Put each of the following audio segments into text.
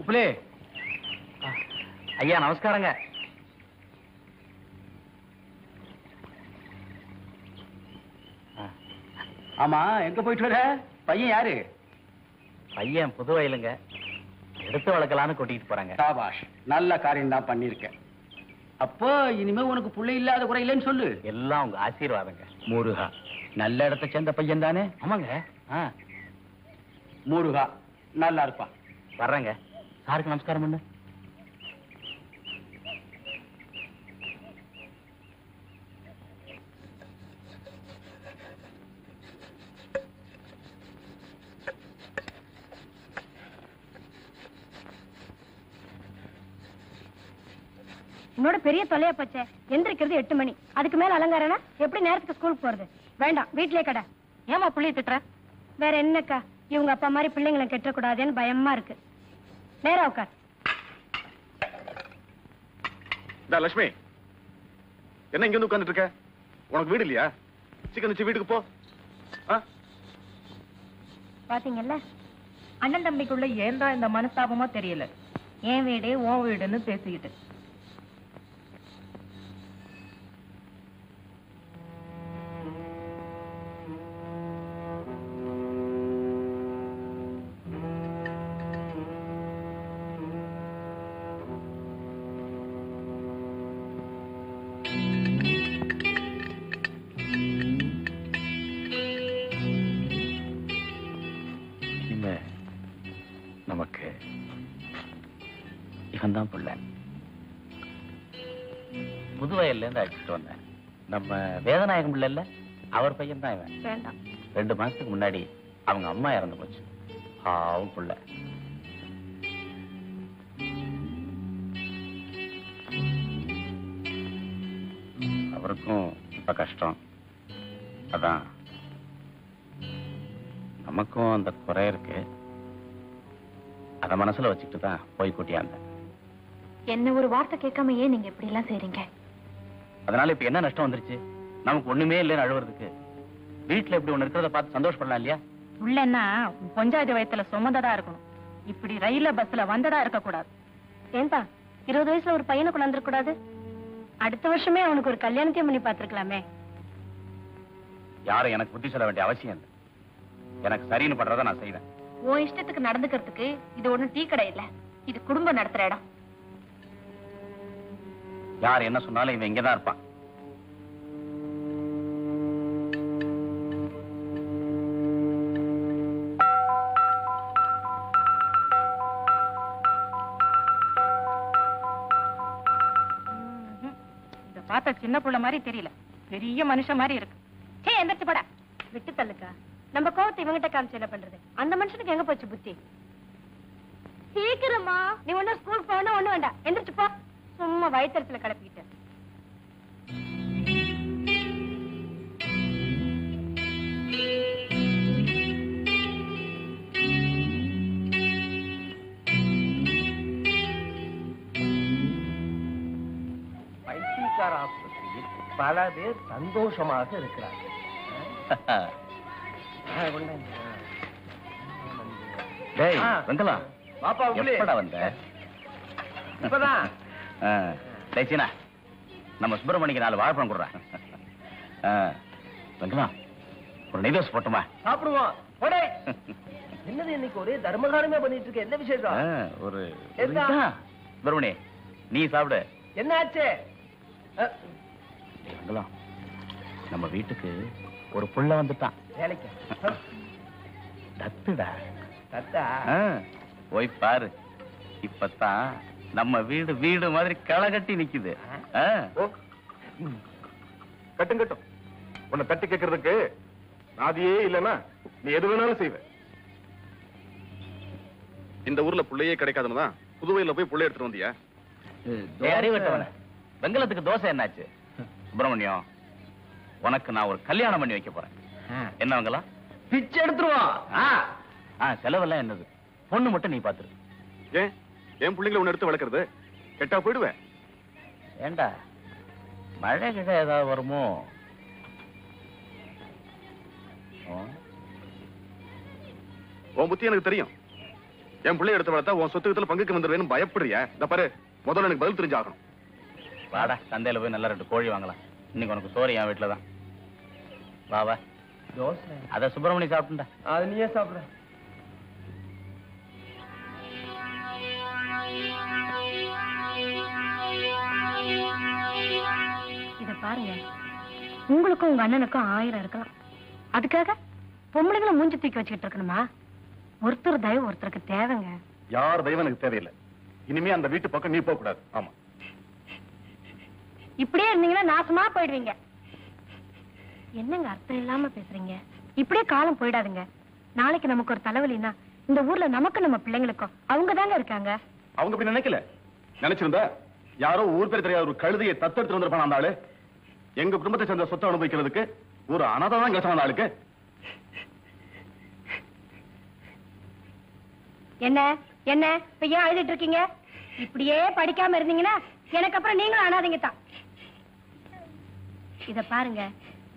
உப்புலே ஐயா நமஸ்காரங்க. ஆமா, எங்க போயிட்டு வர? பையன் யாரு? பையன் புதுவையிலுங்க. எடுத்து வளர்க்கலான்னு கூட்டிட்டு போறாங்க. சாபாஷ், நல்ல காரியம் தான் பண்ணிருக்க. அப்போ இனிமே உனக்கு புள்ளை இல்லாத குறை இல்லைன்னு சொல்லு. எல்லாம் உங்க ஆசீர்வாதங்க. முருகா, நல்ல இடத்தை சேர்ந்த பையன் தானே? ஆமாங்க. முருகா நல்லா இருப்பான். வர்றேங்க. சாருக்கு நமஸ்காரம் பண்ணு. என்னோட பெரிய தொலையா போச்சே. எந்திரிக்கிறது 8 மணி. அதுக்கு மேல அலங்காரனா எப்படி நேரத்துக்கு ஸ்கூலுக்கு போறது? வேண்டாம், வீட்லயே கடை. ஏமா பிள்ளைய திட்டுற? வேற என்னக்கா, இவங்க அப்பா மாதிரி பிள்ளைங்களை கெட்டக்கூடாதுன்னு பயமா இருக்கு. நேரா உட்கார். லட்சுமி, என்ன இங்க வந்து உட்கார்ந்துட்டு இருக்க? உனக்கு வீடு இல்லையா? சீக்கிரம் வீட்டுக்கு போ. பாத்தீங்கல்ல, அண்ணன் தம்பிக்குள்ள ஏன்டா இந்த மனஸ்தாபமா தெரியல. என் வீடு உன் வீடுன்னு பேசிக்கிட்டு. நமக்கு இவன் தான் புள்ள. புதுவயல்ல இருந்து அழைச்சிட்டு வந்தேன். நம்ம வேதநாயகம் பிள்ளை, அவர் பையன் தான் இவன். வேண்டாம். 2 மாசத்துக்கு முன்னாடி அவங்க அம்மா இறந்து போச்சு. பாவம் புள்ள. அவருக்கும் இப்ப கஷ்டம். அதான் நமக்கும் அந்த குறை இருக்கு. அத மனசுல வச்சுட்டு தான் போய் கூட்டியாந்த. என்ன ஒரு வார்த்தை கேட்காம ஏன் நீங்க இப்படி எல்லாம் செய்றீங்க? அதனால இப்ப என்ன நஷ்டம் வந்துருச்சு? நமக்கு ஒண்ணுமே இல்லைன்னு அழுவுறதுக்கு வீட்டுல இப்படி ஒண்ணு இருக்கிறத பார்த்து சந்தோஷப்படலாம் இல்லையா? உள்ளன்னா பொஞ்சாதி வயத்துல சுமந்ததா இருக்கணும். இப்படி ரயில்ல பஸ்ல வந்ததா இருக்க கூடாது. ஏன்பா 20 வயசுல ஒரு பையனை கொண்டாந்துட கூடாது? அடுத்த வருஷமே அவனுக்கு ஒரு கல்யாணத்தையும் பண்ணி பார்த்திருக்கலாமே. யாரும் எனக்கு புத்தி சொல்ல வேண்டிய அவசியம் இல்லை. எனக்கு சரின்னு பண்றத நான் செய்வேன். உன் இஷ்டத்துக்கு நடந்துக்கிறதுக்கு இது ஒண்ணும் டீ கடை இல்ல, இது குடும்பம் நடத்துற இடம். யார் என்ன சொன்னாலும் இவன் இங்கதான் இருப்பான். இத பார்த்தா சின்ன புள்ள மாதிரி தெரியல, பெரிய மனுஷன் மாதிரி இருக்கு. எந்திரிச்சு போடா. விட்டு தள்ளுக்கா. நம்ம கோவத்தை இவங்கிட்ட காமிச்சு என்ன பண்றது? அந்த மனுஷனுக்கு எங்க போச்சு புத்தி? சீக்கிரமா. நீ ஒன்னும் ஸ்கூலுக்கு போகணும் ஒண்ணு வேண்டாம். எந்திரிச்சு போ. சும்மா வயிற்றுல கிளப்பிக்கிட்டு. பைத்தியக்கார ஆஸ்பத்திரியில் பல பேர் சந்தோஷமாக இருக்கிறார்கள். டேய் வெங்கலா, பாப்பா எப்படா வந்த? இப்பதான். டேய் சீனா, நம்ம சுப்பிரமணிக்கு 4 வாழைப்பழம் கொடுறா. வெங்கலா, ஒரு நெய்தோசை போட்டுமா? சாப்பிடுவோம். போடே. என்னது இன்னைக்கு ஒரே தர்மகாரமே பண்ணிட்டு இருக்க? என்ன விசேஷம்? ஒரு சுப்பிரமணி, நீ சாப்பிடு. என்ன ஆச்சு? வெங்கலா, நம்ம வீட்டுக்கு ஒரு புள்ள வந்துட்டான். வேலைக்கு தத்துடா. தத்தா? போய் பாரு. இப்பதான் நம்ம வீடு வீடு மாதிரி களை கட்டி நிக்குது. கட்டும் கட்டும். உன்னை தட்டி கேட்கறதுக்கு நாதியே இல்லைன்னா நீ எது வேணாலும் செய்வ. இந்த ஊர்ல புள்ளையே கிடைக்காதுன்னு தான் புதுவையில போய் புள்ளை எடுத்துட்டு வந்தியா? அறிவிட்டவன வெங்கலத்துக்கு தோசை என்னாச்சு? சுப்பிரமணியம், உனக்கு நான் ஒரு கல்யாணம் பண்ணி வைக்க போறேன். என்ன வெங்கலா? பிச்சை எடுத்துருவோம். செலவெல்லாம் என்னது? பொண்ணு மட்டும் நீ பாத்துரு. ஏன் என் பிள்ளைங்களை ஒண்ணு எடுத்து வளர்க்கறது? கெட்டா போயிடுவேன். ஏண்டா மழை கிழ ஏதாவது வருமோ? உன் புத்தி எனக்கு தெரியும். என் பிள்ளை எடுத்து வளர்த்தா உன் சொத்துக்கத்துல பங்குக்கு வந்துடுவேன்னு பயப்படுறியா? இந்த பாரு, முதல்ல எனக்கு பதில் தெரிஞ்சாகணும். வாடா, சந்தையில போய் நல்லா 2 கோழி வாங்கலாம். இன்னைக்கு உனக்கு சோறு என் வீட்டுல தான். வா வா. தோசை அத சுப்பிரமணி சாப்பிட்டுண்டா. அது நீயே சாப்பிடுற. இத பாருங்க, உங்களுக்கும் உங்க அண்ணனுக்கும் 1000 இருக்கலாம். அதுக்காக பொம்பளைங்களை மூஞ்சி தூக்கி வச்சுக்கிட்டு இருக்கணுமா? ஒருத்தர் தயவு ஒருத்தருக்கு தேவைங்க. யார் தெய்வம் எனக்கு தேவையில்லை. இனிமே அந்த வீட்டு பக்கம் நீ போக கூடாது. ஆமா, இப்படியே இருந்தீங்கன்னா நாசமா போயிடுவீங்க. என்னங்க அர்த்தம் இல்லாம பேசுறீங்க? இப்படியே காலம் போயிடாதுங்க. நாளைக்கு நமக்கு ஒரு தலைவலின்னா இந்த ஊர்ல நமக்கு நம்ம பிள்ளைங்களுக்கும் அவங்க தாங்க இருக்காங்க. அவங்க அப்படி நினைக்கல. நினைச்சிருந்தா யாரோ ஊர் பேர் தெரியாத ஒரு கழுதையை தத்தெடுத்து வந்திருப்பான் அந்த ஆளு. எங்க குடும்பத்தை சேர்ந்த சொத்தை அனுபவிக்கிறதுக்கு ஒரு அனாதை தான் கிடைச்ச அந்த ஆளுக்கு. என்ன என்ன இப்ப ஏன் அழுதுட்டு இருக்கீங்க? இப்படியே படிக்காம இருந்தீங்கன்னா எனக்கு அப்புறம் நீங்களும் அனாதைங்க தான். இத பாருங்க,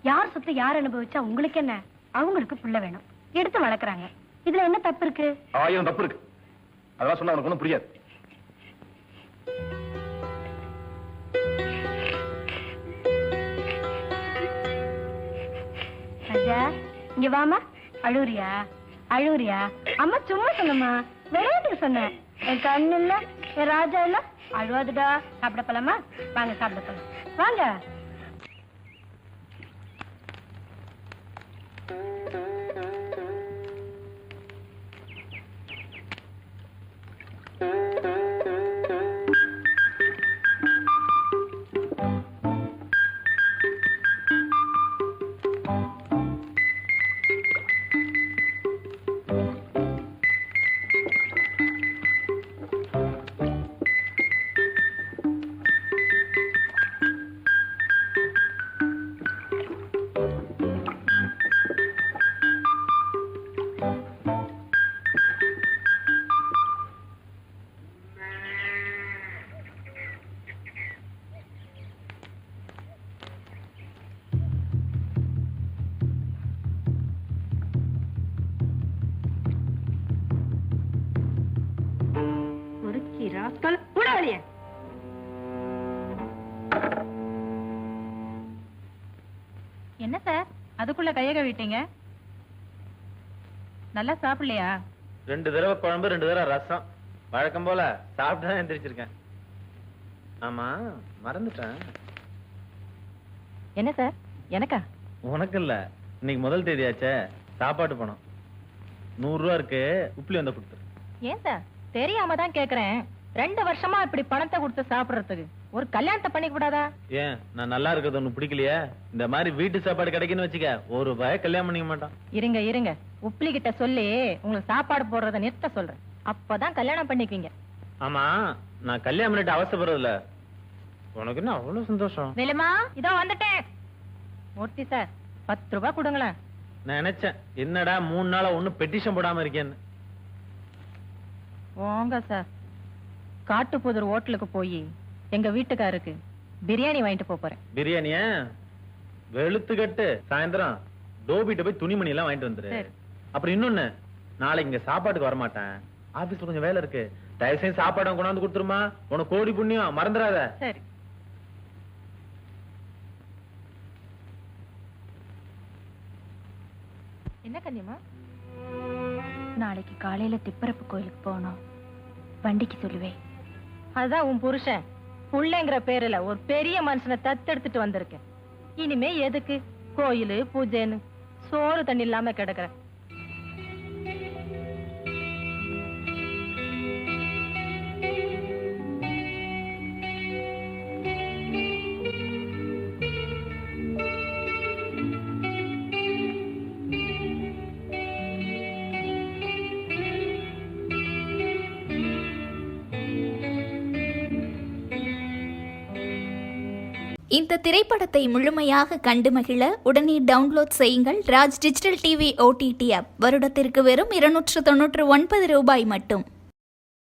யார் சொத்து யார் அனுபவிச்சா உங்களுக்கு என்ன? அவங்களுக்கு புள்ள வேணும், எடுத்து வளர்க்கறாங்க. இதுல என்ன தப்பு இருக்கு? 1000 தப்பு இருக்கு. அதெல்லாம் சொன்னா உனக்கு ஒண்ணும் புரியாது. ராஜா, இங்க வாமா. அழுவுறியா? அழுவுறியா? அம்மா சும்மா சொன்னம்மா, விளையாட்டுக்கு சொன்னேன். என் கண்ணு இல்ல, என் ராஜா இல்ல. அழுவாதுடா. சாப்பிட போலாமா? வாங்க சாப்பிட போலாம். வாங்க. என்ன சார் அதுக்குள்ள கைய கழுவிட்டீங்க? நல்லா சாப்பிடலையா? 2 தடவை குழம்பு 2 தடவை ரசம். வழக்கம் போல சாப்பிட்டு தான் எந்திரிச்சிருக்கேன். ஆமா, மறந்துட்டேன். என்ன சார்? எனக்கா? உனக்கு இல்ல, இன்னைக்கு முதல் தேதியாச்சே. சாப்பாட்டு பணம் 100 ரூபா இருக்கு. உப்புலி வந்த கொடுத்துரு. ஏன் சார்? தெரியாம தான் கேக்குறேன். 2 வருஷமா இப்படி பணத்தை கொடுத்து சாப்பிடுறதுக்கு ஒரு கல்யாணத்தை பண்ணிக்க கூடாதா? ஏன் நான் நல்லா இருக்கிறது ஒண்ணு பிடிக்கலையா? இந்த மாதிரி வீட்டு சாப்பாடு கிடைக்குன்னு வச்சுக்க, ஒரு பய கல்யாணம் பண்ணிக்க மாட்டான். இருங்க இருங்க, உப்ளி கிட்ட சொல்லி உங்களுக்கு சாப்பாடு போடுறத நிறுத்த சொல்றேன். அப்பதான் கல்யாணம் பண்ணிக்குவீங்க. ஆமா, நான் கல்யாணம் பண்ணிட்டு அவசரப்படுறதில்ல. உனக்கு என்ன அவ்வளவு சந்தோஷம்? வேலுமா, இதோ வந்துட்டேன். மூர்த்தி சார், 10 ரூபாய் கொடுங்களேன். நான் நினைச்சேன் என்னடா 3 நாளா ஒண்ணு பெட்டிஷன் போடாம இருக்கேன்னு. போங்க சார், காட்டுப்புதூர் ஹோட்டலுக்கு போய் எங்க வீட்டுக்காருக்கு பிரியாணி வாங்கிட்டு போறேன். பிரியாணிய வெளுத்து கட்டு. சாயந்தரம் டோபிட்ட போய் துணிமணி எல்லாம் வாங்கிட்டு வந்துரு. சரி. அப்புறம் இன்னொன்னு, நாளைக்கு இங்க சாப்பாட்டுக்கு வர மாட்டேன். ஆபீஸ்ல கொஞ்சம் வேலை இருக்கு. தயவு செய்து சாப்பாடு கொண்டாந்து கொடுத்துருமா. உனக்கு கோடி புண்ணியம், மறந்துடாத. சரி. என்ன கன்னியம்மா? நாளைக்கு காலையில திப்பரப்பு கோயிலுக்கு போகணும். வண்டிக்கு சொல்லுவேன். அதுதான் உன் புருஷன் புள்ளைங்கிற பேருல ஒரு பெரிய மனுஷனை தத்தெடுத்துட்டு வந்திருக்கேன். இனிமே எதுக்கு கோயிலு பூஜைன்னு சோறு தண்ணி இல்லாம கிடக்குற? இந்த திரைப்படத்தை முழுமையாக கண்டு மகிழ உடனே டவுன்லோட் செய்யுங்கள் Raj digital TV OTT app. வருடத்திற்கு வெறும் 299 ரூபாய் மட்டும்.